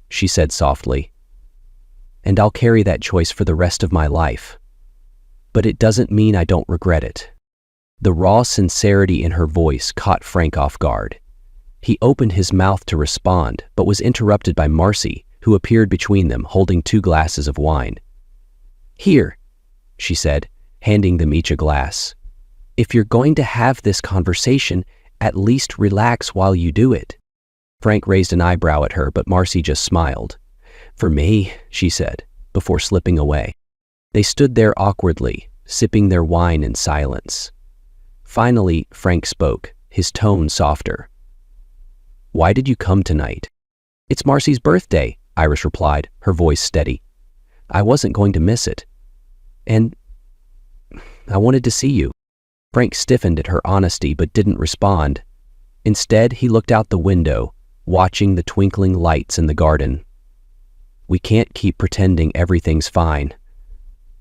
she said softly, "and I'll carry that choice for the rest of my life. But it doesn't mean I don't regret it." The raw sincerity in her voice caught Frank off guard. He opened his mouth to respond, but was interrupted by Marcy, who appeared between them, holding 2 glasses of wine. "Here," she said, handing them each a glass. "If you're going to have this conversation, at least relax while you do it." Frank raised an eyebrow at her, but Marcy just smiled. "For me," she said, before slipping away. They stood there awkwardly, sipping their wine in silence. Finally, Frank spoke, his tone softer. "Why did you come tonight?" "It's Marcy's birthday," Iris replied, her voice steady. "I wasn't going to miss it. And I wanted to see you." Frank stiffened at her honesty but didn't respond. Instead, he looked out the window, watching the twinkling lights in the garden. "We can't keep pretending everything's fine,"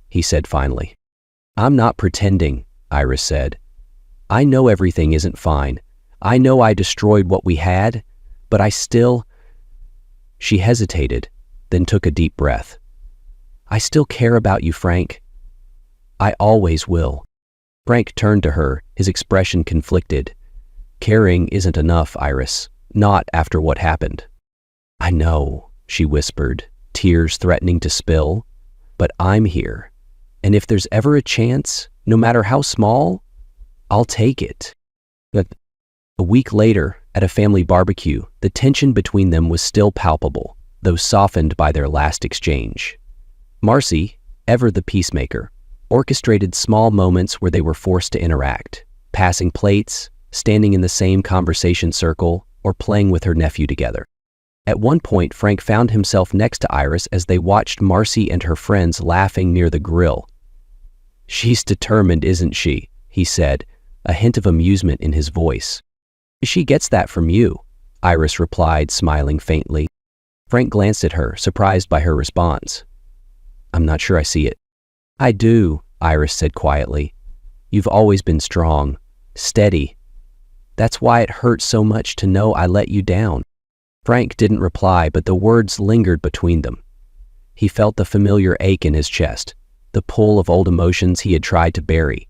he said finally. "I'm not pretending," Iris said. "I know everything isn't fine. I know I destroyed what we had, but I still—" She hesitated, then took a deep breath. "I still care about you, Frank. I always will." Frank turned to her, his expression conflicted. "Caring isn't enough, Iris. Not after what happened." "I know," she whispered, tears threatening to spill. "But I'm here. And if there's ever a chance, no matter how small, I'll take it." But a week later, at a family barbecue, the tension between them was still palpable, though softened by their last exchange. Marcy, ever the peacemaker, orchestrated small moments where they were forced to interact, passing plates, standing in the same conversation circle, or playing with her nephew together. At one point, Frank found himself next to Iris as they watched Marcy and her friends laughing near the grill. "She's determined, isn't she?" he said, a hint of amusement in his voice. "She gets that from you," Iris replied, smiling faintly. Frank glanced at her, surprised by her response. "I'm not sure I see it." "I do," Iris said quietly. "You've always been strong, steady. That's why it hurts so much to know I let you down." Frank didn't reply, but the words lingered between them. He felt the familiar ache in his chest, the pull of old emotions he had tried to bury.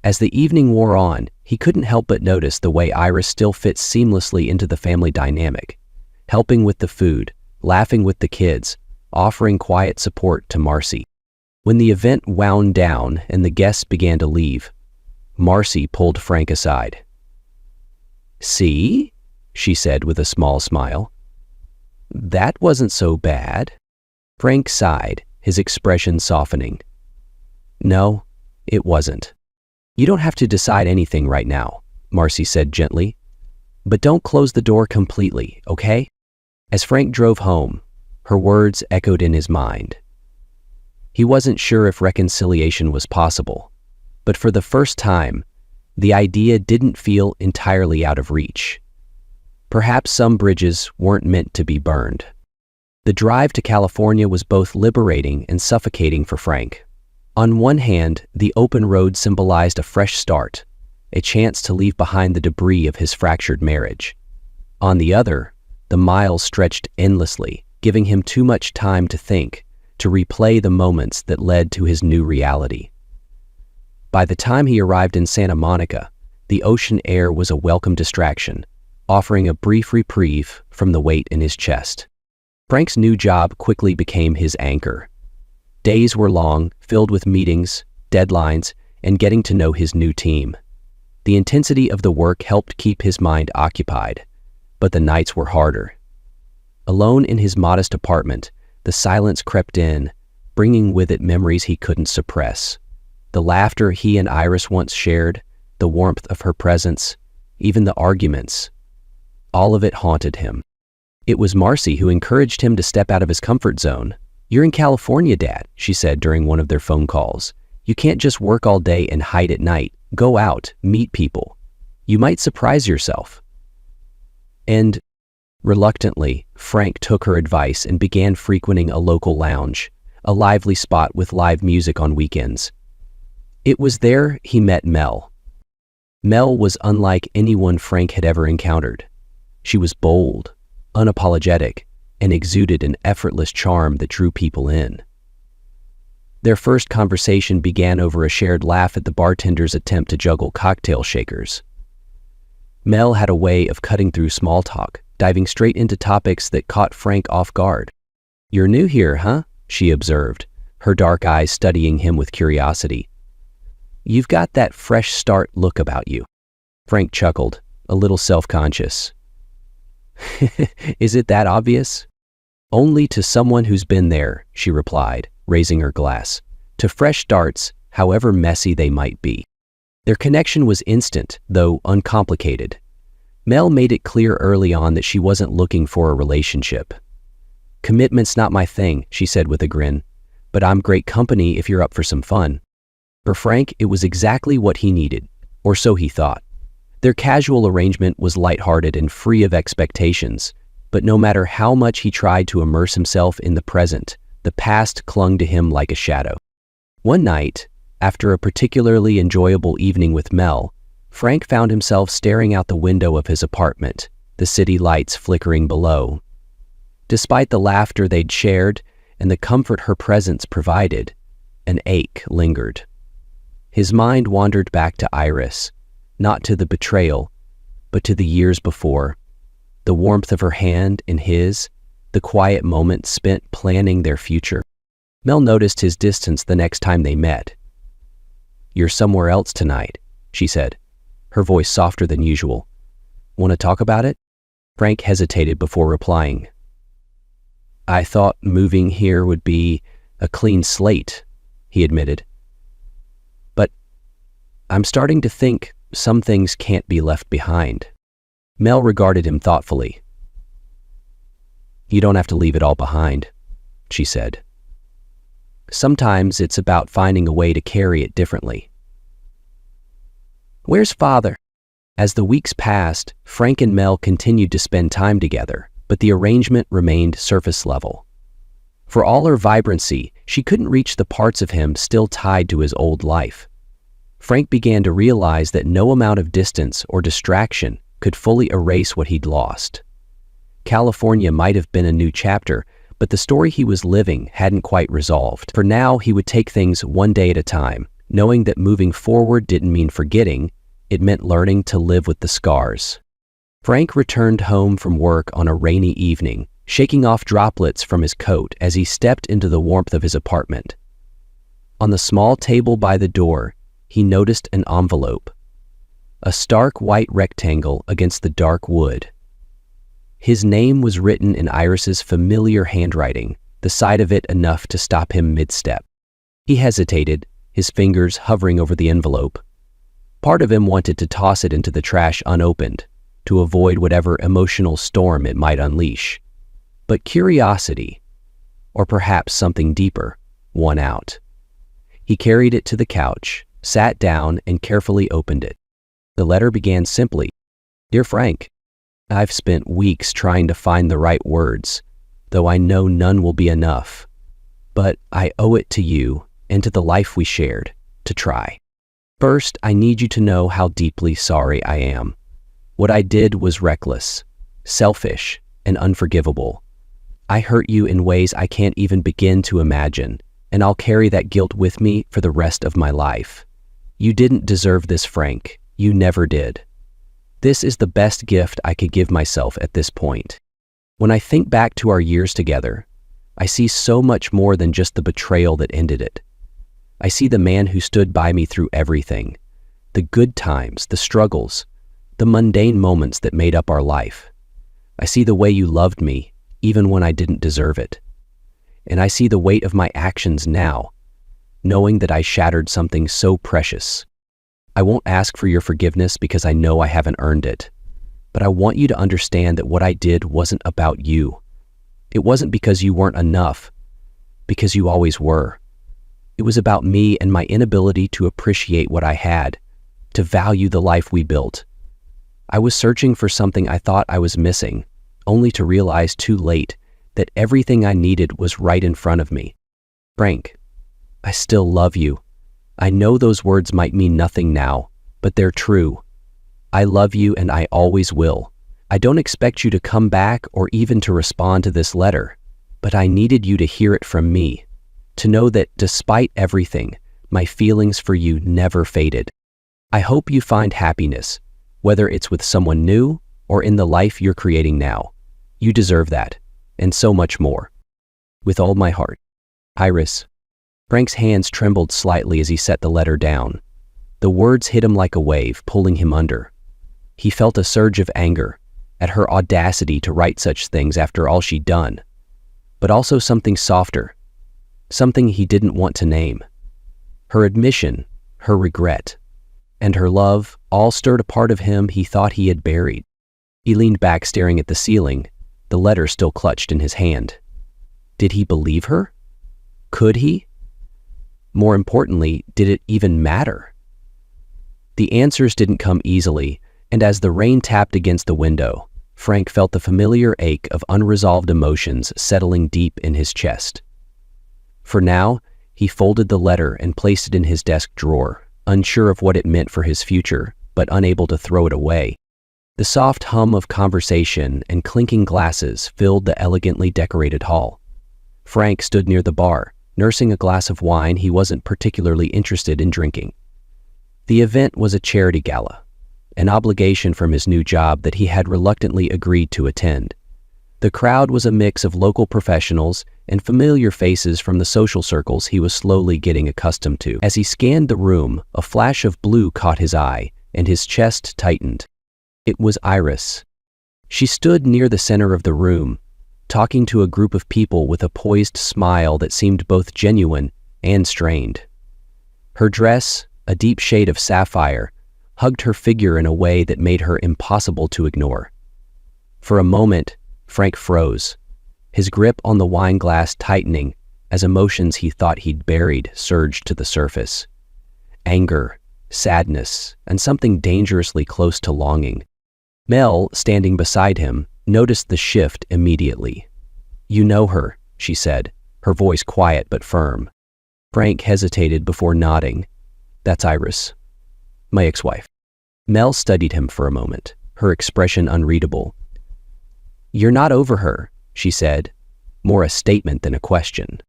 As the evening wore on, he couldn't help but notice the way Iris still fits seamlessly into the family dynamic, helping with the food, laughing with the kids, offering quiet support to Marcy. When the event wound down and the guests began to leave, Marcy pulled Frank aside. "See?" she said with a small smile. That wasn't so bad. Frank sighed, his expression softening. No, it wasn't. You don't have to decide anything right now, Marcy said gently. But don't close the door completely, okay? As Frank drove home, her words echoed in his mind. He wasn't sure if reconciliation was possible, but for the first time, the idea didn't feel entirely out of reach. Perhaps some bridges weren't meant to be burned. The drive to California was both liberating and suffocating for Frank. On one hand, the open road symbolized a fresh start, a chance to leave behind the debris of his fractured marriage. On the other, the miles stretched endlessly, giving him too much time to think, to replay the moments that led to his new reality. By the time he arrived in Santa Monica, the ocean air was a welcome distraction, offering a brief reprieve from the weight in his chest. Frank's new job quickly became his anchor. Days were long, filled with meetings, deadlines, and getting to know his new team. The intensity of the work helped keep his mind occupied, but the nights were harder. Alone in his modest apartment, the silence crept in, bringing with it memories he couldn't suppress. The laughter he and Iris once shared, the warmth of her presence, even the arguments. All of it haunted him. It was Marcy who encouraged him to step out of his comfort zone. You're in California, Dad, she said during one of their phone calls. You can't just work all day and hide at night. Go out, meet people. You might surprise yourself. And reluctantly, Frank took her advice and began frequenting a local lounge, a lively spot with live music on weekends. It was there he met Mel. Mel was unlike anyone Frank had ever encountered. She was bold, unapologetic, and exuded an effortless charm that drew people in. Their first conversation began over a shared laugh at the bartender's attempt to juggle cocktail shakers. Mel had a way of cutting through small talk, diving straight into topics that caught Frank off guard. You're new here, huh? She observed, her dark eyes studying him with curiosity. You've got that fresh start look about you. Frank chuckled, a little self-conscious. Is it that obvious? Only to someone who's been there, she replied, raising her glass, to fresh starts, however messy they might be. Their connection was instant, though uncomplicated. Mel made it clear early on that she wasn't looking for a relationship. Commitment's not my thing, she said with a grin, but I'm great company if you're up for some fun. For Frank, it was exactly what he needed, or so he thought. Their casual arrangement was lighthearted and free of expectations, but no matter how much he tried to immerse himself in the present, the past clung to him like a shadow. One night, after a particularly enjoyable evening with Mel, Frank found himself staring out the window of his apartment, the city lights flickering below. Despite the laughter they'd shared and the comfort her presence provided, an ache lingered. His mind wandered back to Iris, not to the betrayal, but to the years before, the warmth of her hand in his, the quiet moments spent planning their future. Mel noticed his distance the next time they met. You're somewhere else tonight, she said, her voice softer than usual. Want to talk about it? Frank hesitated before replying. I thought moving here would be a clean slate, he admitted. But I'm starting to think some things can't be left behind. Mel regarded him thoughtfully. You don't have to leave it all behind, she said. Sometimes it's about finding a way to carry it differently. Where's Father? As the weeks passed, Frank and Mel continued to spend time together, but the arrangement remained surface level. For all her vibrancy, she couldn't reach the parts of him still tied to his old life. Frank began to realize that no amount of distance or distraction could fully erase what he'd lost. California might have been a new chapter, but the story he was living hadn't quite resolved. For now, he would take things one day at a time, knowing that moving forward didn't mean forgetting, it meant learning to live with the scars. Frank returned home from work on a rainy evening, shaking off droplets from his coat as he stepped into the warmth of his apartment. On the small table by the door, he noticed an envelope. A stark white rectangle against the dark wood. His name was written in Iris's familiar handwriting, the sight of it enough to stop him mid-step. He hesitated, his fingers hovering over the envelope. Part of him wanted to toss it into the trash unopened, to avoid whatever emotional storm it might unleash. But curiosity, or perhaps something deeper, won out. He carried it to the couch, sat down, and carefully opened it. The letter began simply, "Dear Frank, I've spent weeks trying to find the right words, though I know none will be enough. But I owe it to you and to the life we shared to try. First, I need you to know how deeply sorry I am. What I did was reckless, selfish, and unforgivable. I hurt you in ways I can't even begin to imagine, and I'll carry that guilt with me for the rest of my life. You didn't deserve this, Frank. You never did. This is the best gift I could give myself at this point. When I think back to our years together, I see so much more than just the betrayal that ended it. I see the man who stood by me through everything, the good times, the struggles, the mundane moments that made up our life. I see the way you loved me, even when I didn't deserve it. And I see the weight of my actions now, knowing that I shattered something so precious. I won't ask for your forgiveness because I know I haven't earned it. But I want you to understand that what I did wasn't about you. It wasn't because you weren't enough, because you always were. It was about me and my inability to appreciate what I had, to value the life we built. I was searching for something I thought I was missing, only to realize too late that everything I needed was right in front of me. Frank, I still love you. I know those words might mean nothing now, but they're true. I love you and I always will. I don't expect you to come back or even to respond to this letter, but I needed you to hear it from me, to know that despite everything, my feelings for you never faded. I hope you find happiness, whether it's with someone new or in the life you're creating now. You deserve that, and so much more. With all my heart, Iris." Frank's hands trembled slightly as he set the letter down. The words hit him like a wave, pulling him under. He felt a surge of anger at her audacity to write such things after all she'd done, but also something softer, something he didn't want to name. Her admission, her regret, and her love all stirred a part of him he thought he had buried. He leaned back, staring at the ceiling, the letter still clutched in his hand. Did he believe her? Could he? More importantly, did it even matter? The answers didn't come easily, and as the rain tapped against the window, Frank felt the familiar ache of unresolved emotions settling deep in his chest. For now, he folded the letter and placed it in his desk drawer, unsure of what it meant for his future, but unable to throw it away. The soft hum of conversation and clinking glasses filled the elegantly decorated hall. Frank stood near the bar, nursing a glass of wine he wasn't particularly interested in drinking. The event was a charity gala, an obligation from his new job that he had reluctantly agreed to attend. The crowd was a mix of local professionals and familiar faces from the social circles he was slowly getting accustomed to. As he scanned the room, a flash of blue caught his eye, and his chest tightened. It was Iris. She stood near the center of the room, talking to a group of people with a poised smile that seemed both genuine and strained. Her dress, a deep shade of sapphire, hugged her figure in a way that made her impossible to ignore. For a moment, Frank froze, his grip on the wine glass tightening as emotions he thought he'd buried surged to the surface. Anger, sadness, and something dangerously close to longing. Mel, standing beside him, noticed the shift immediately. "You know her," she said, her voice quiet but firm. Frank hesitated before nodding. "That's Iris, my ex-wife." Mel studied him for a moment, her expression unreadable. "You're not over her," she said, more a statement than a question.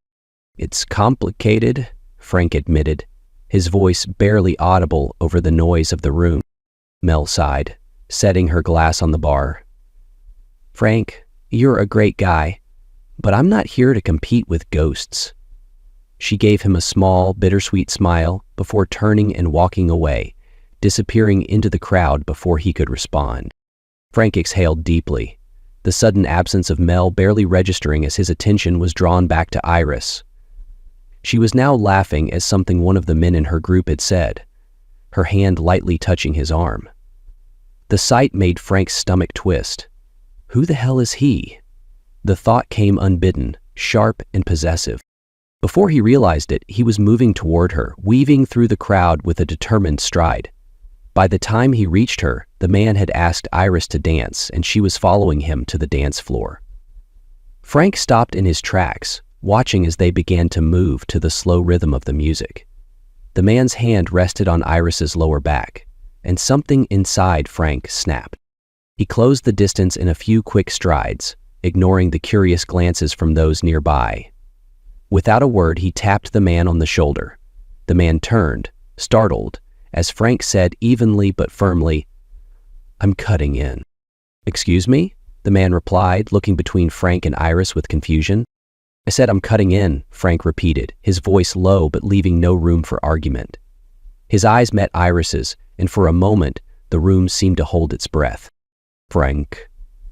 "It's complicated," Frank admitted, his voice barely audible over the noise of the room. Mel sighed, setting her glass on the bar. "Frank, you're a great guy, but I'm not here to compete with ghosts." She gave him a small, bittersweet smile before turning and walking away, disappearing into the crowd before he could respond. Frank exhaled deeply. the sudden absence of Mel barely registering as his attention was drawn back to Iris. She was now laughing at something one of the men in her group had said, her hand lightly touching his arm. The sight made Frank's stomach twist. Who the hell is he? The thought came unbidden, sharp and possessive. Before he realized it, he was moving toward her, weaving through the crowd with a determined stride. By the time he reached her, the man had asked Iris to dance, and she was following him to the dance floor. Frank stopped in his tracks, watching as they began to move to the slow rhythm of the music. The man's hand rested on Iris's lower back, and something inside Frank snapped. He closed the distance in a few quick strides, ignoring the curious glances from those nearby. Without a word, he tapped the man on the shoulder. The man turned, startled, as Frank said evenly but firmly, "I'm cutting in." "Excuse me?" the man replied, looking between Frank and Iris with confusion. "I said I'm cutting in," Frank repeated, his voice low but leaving no room for argument. His eyes met Iris's, and for a moment, the room seemed to hold its breath. "Frank,"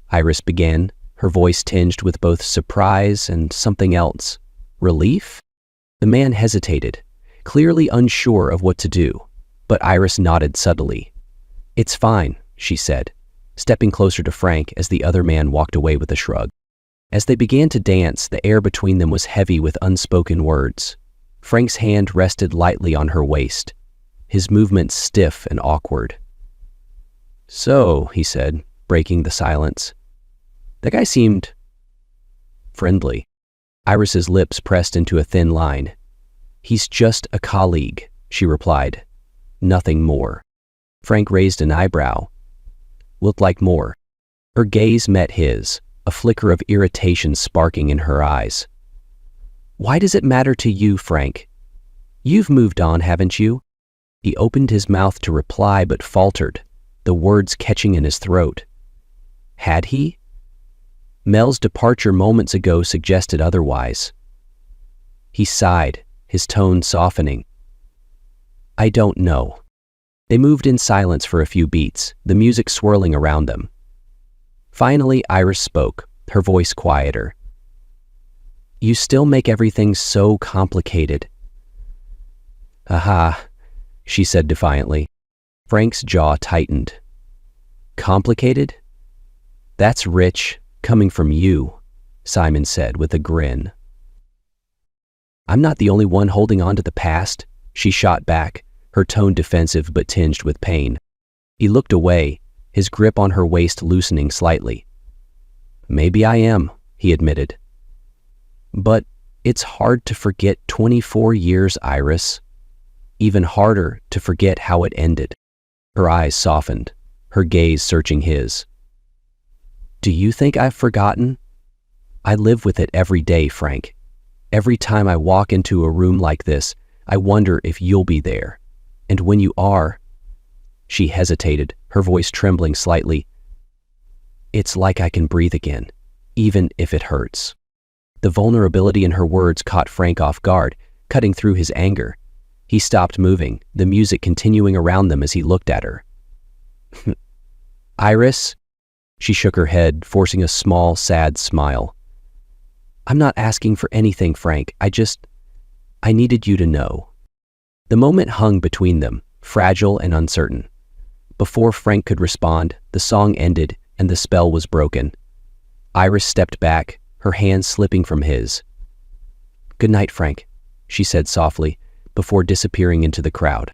Iris began, her voice tinged with both surprise and something else. Relief? The man hesitated, clearly unsure of what to do, but Iris nodded subtly. "It's fine," she said, stepping closer to Frank as the other man walked away with a shrug. As they began to dance, the air between them was heavy with unspoken words. Frank's hand rested lightly on her waist, his movements stiff and awkward. "So," he said, breaking the silence, "that guy seemed friendly." Iris's lips pressed into a thin line. "He's just a colleague," she replied. "Nothing more." Frank raised an eyebrow. "Looked like more." Her gaze met his, a flicker of irritation sparking in her eyes. "Why does it matter to you, Frank? You've moved on, haven't you?" He opened his mouth to reply but faltered, the words catching in his throat. Had he? Mel's departure moments ago suggested otherwise. He sighed, his tone softening. "I don't know." They moved in silence for a few beats, the music swirling around them. Finally, Iris spoke, her voice quieter. "You still make everything so complicated." "Aha," she said defiantly. Frank's jaw tightened. "Complicated? That's rich, coming from you," Simon said with a grin. "I'm not the only one holding on to the past," she shot back, her tone defensive but tinged with pain. He looked away, his grip on her waist loosening slightly. "Maybe I am," he admitted. "But it's hard to forget 24 years, Iris. Even harder to forget how it ended." Her eyes softened, her gaze searching his. "Do you think I've forgotten? I live with it every day, Frank. Every time I walk into a room like this, I wonder if you'll be there. And when you are..." She hesitated, her voice trembling slightly. "It's like I can breathe again, even if it hurts." The vulnerability in her words caught Frank off guard, cutting through his anger. He stopped moving, the music continuing around them as he looked at her. "Iris?" She shook her head, forcing a small, sad smile. "I'm not asking for anything, Frank. I needed you to know." The moment hung between them, fragile and uncertain. Before Frank could respond, the song ended and the spell was broken. Iris stepped back, her hand slipping from his. "Good night, Frank," she said softly, before disappearing into the crowd.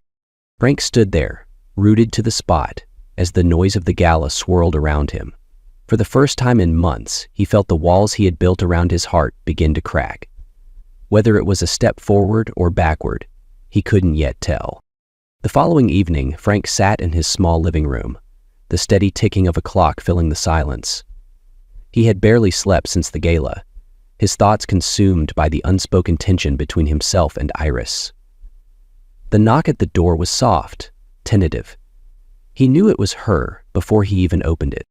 Frank stood there, rooted to the spot, as the noise of the gala swirled around him. For the first time in months, he felt the walls he had built around his heart begin to crack. Whether it was a step forward or backward, he couldn't yet tell. The following evening, Frank sat in his small living room, the steady ticking of a clock filling the silence. He had barely slept since the gala, his thoughts consumed by the unspoken tension between himself and Iris. The knock at the door was soft, tentative. He knew it was her before he even opened it.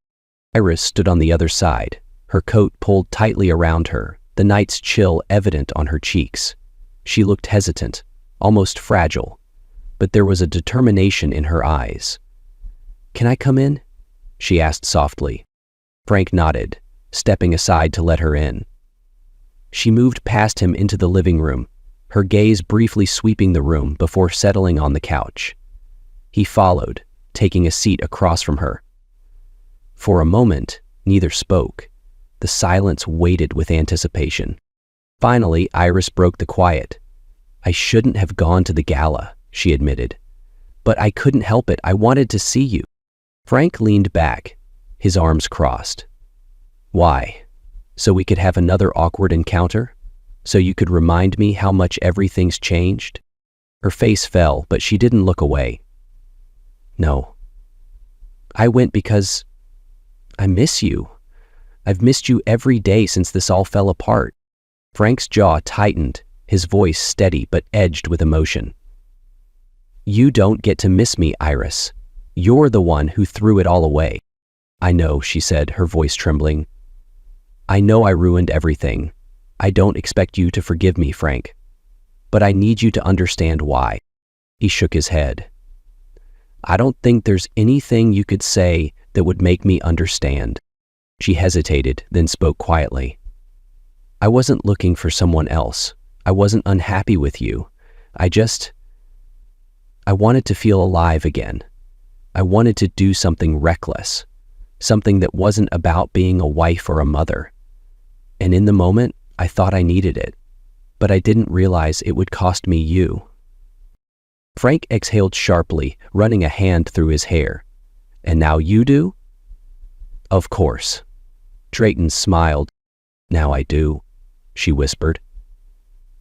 Iris stood on the other side, her coat pulled tightly around her, the night's chill evident on her cheeks. She looked hesitant, almost fragile, but there was a determination in her eyes. "Can I come in?" she asked softly. Frank nodded, stepping aside to let her in. She moved past him into the living room, her gaze briefly sweeping the room before settling on the couch. He followed, taking a seat across from her. For a moment, neither spoke. The silence waited with anticipation. Finally, Iris broke the quiet. "I shouldn't have gone to the gala," she admitted. "But I couldn't help it. I wanted to see you." Frank leaned back, his arms crossed. "Why? So we could have another awkward encounter? So you could remind me how much everything's changed?" Her face fell, but she didn't look away. "No. I went because I miss you. I've missed you every day since this all fell apart." Frank's jaw tightened, his voice steady but edged with emotion. "You don't get to miss me, Iris. You're the one who threw it all away." "I know," she said, her voice trembling. "I know I ruined everything. I don't expect you to forgive me, Frank. But I need you to understand why." He shook his head. "I don't think there's anything you could say that would make me understand." She hesitated, then spoke quietly. "I wasn't looking for someone else. I wasn't unhappy with you. I wanted to feel alive again. I wanted to do something reckless, something that wasn't about being a wife or a mother. And in the moment, I thought I needed it, but I didn't realize it would cost me you." Frank exhaled sharply, running a hand through his hair. "And now you do?" "Of course." Drayton smiled. "Now I do," she whispered.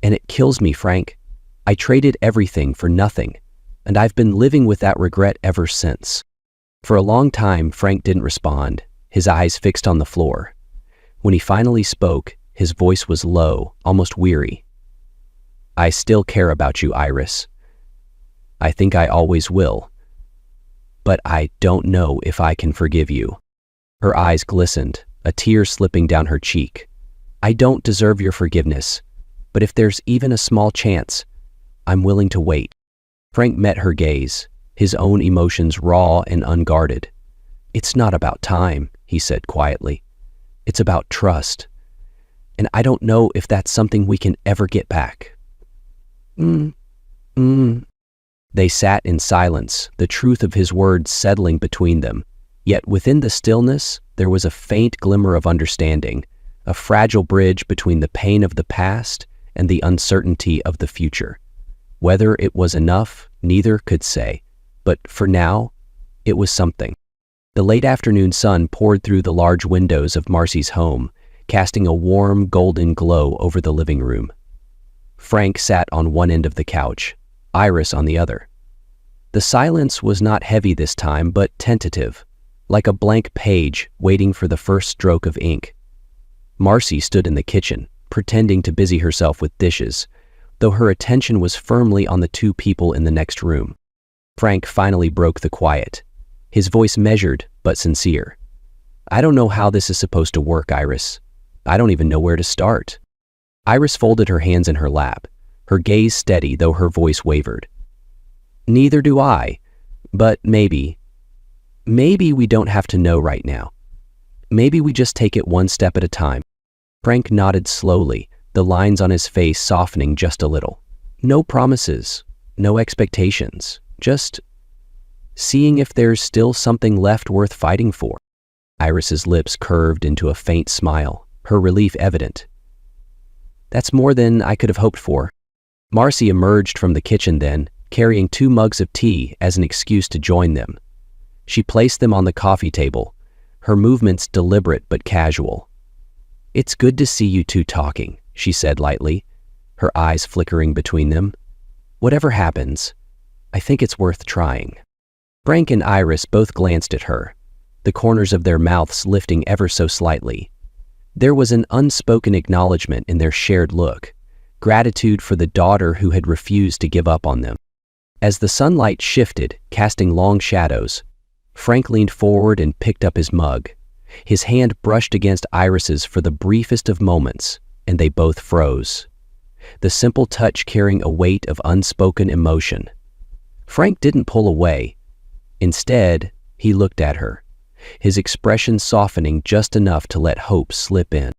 "And it kills me, Frank. I traded everything for nothing, and I've been living with that regret ever since." For a long time, Frank didn't respond, his eyes fixed on the floor. When he finally spoke, his voice was low, almost weary. "I still care about you, Iris. I think I always will. But I don't know if I can forgive you." Her eyes glistened, a tear slipping down her cheek. "I don't deserve your forgiveness, but if there's even a small chance, I'm willing to wait." Frank met her gaze, his own emotions raw and unguarded. "It's not about time," he said quietly. "It's about trust. And I don't know if that's something we can ever get back." They sat in silence, the truth of his words settling between them. Yet within the stillness, there was a faint glimmer of understanding, a fragile bridge between the pain of the past and the uncertainty of the future. Whether it was enough, neither could say, but for now, it was something. The late afternoon sun poured through the large windows of Marcy's home, casting a warm, golden glow over the living room. Frank sat on one end of the couch, Iris on the other. The silence was not heavy this time, but tentative, like a blank page waiting for the first stroke of ink. Marcy stood in the kitchen, pretending to busy herself with dishes, though her attention was firmly on the two people in the next room. Frank finally broke the quiet, his voice measured but sincere. "I don't know how this is supposed to work, Iris. I don't even know where to start." Iris folded her hands in her lap, her gaze steady though her voice wavered. "Neither do I, but maybe we don't have to know right now. Maybe we just take it one step at a time." Frank nodded slowly, the lines on his face softening just a little. "No promises, no expectations, just seeing if there's still something left worth fighting for." Iris's lips curved into a faint smile, her relief evident. "That's more than I could have hoped for." Marcy emerged from the kitchen then, carrying 2 mugs of tea as an excuse to join them. She placed them on the coffee table, her movements deliberate but casual. "It's good to see you two talking," she said lightly, her eyes flickering between them. "Whatever happens, I think it's worth trying." Frank and Iris both glanced at her, the corners of their mouths lifting ever so slightly. There was an unspoken acknowledgement in their shared look, gratitude for the daughter who had refused to give up on them. As the sunlight shifted, casting long shadows, Frank leaned forward and picked up his mug. His hand brushed against Iris's for the briefest of moments, and they both froze, the simple touch carrying a weight of unspoken emotion. Frank didn't pull away. Instead, he looked at her, his expression softening just enough to let hope slip in.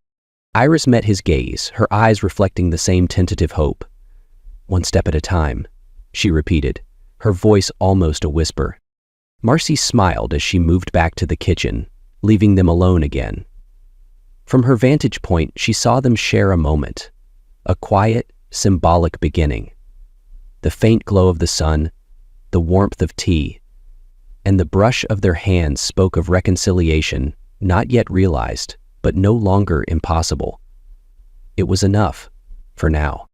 Iris met his gaze, her eyes reflecting the same tentative hope. "One step at a time," she repeated, her voice almost a whisper. Marcy smiled as she moved back to the kitchen, leaving them alone again. From her vantage point, she saw them share a moment, a quiet, symbolic beginning. The faint glow of the sun, the warmth of tea, and the brush of their hands spoke of reconciliation not yet realized, but no longer impossible. It was enough, for now.